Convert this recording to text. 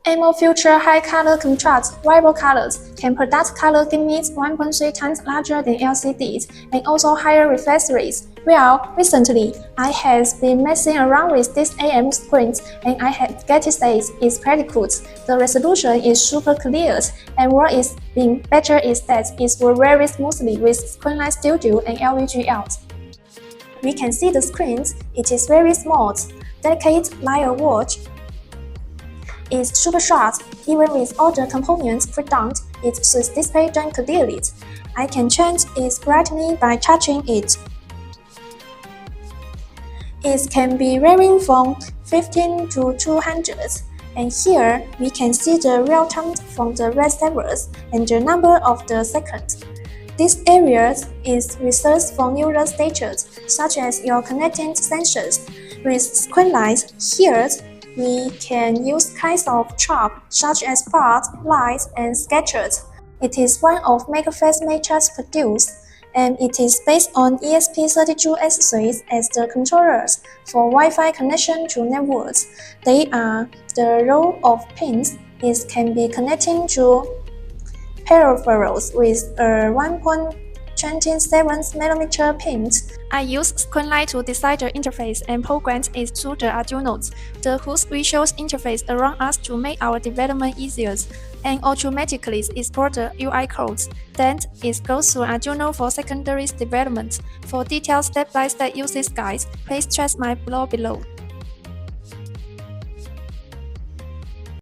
AMOLED Future High Color Contrast Variable Colors can produce color gamuts 1.3 times larger than LCDs and also higher refresh rates. Well, recently, I have been messing around with this AMOLED screens and I have get to say it's pretty cool. The resolution is super clear, and what is being better is that it will very smoothly with SquareLine Studio and LVGL. We can see the screens. It is very smooth, delicate like a watch. It's super sharp, even with all the components pre-done, it should display them clearly. I can change its brightness by touching it. It can be varying from 15 to 200, and here we can see the real time from the red levels and the number of the seconds. This area is researched for neural status, such as your connected sensors. With SquareLine, here we can use kinds of chop such as bars, lines, and sketches. It is one of MakerFace matrix produced, and it is based on ESP32S3 as the controllers for Wi-Fi connection to networks. They are the row of pins. It can be connected to peripherals with a 1.27mm pins. I use SquareLine to design the interface and program it to the Arduino, whose visual interface allows us to make our development easier and automatically export the UI codes. Then it goes to Arduino for secondary development. For detailed step-by-step usage guides, please check my blog below.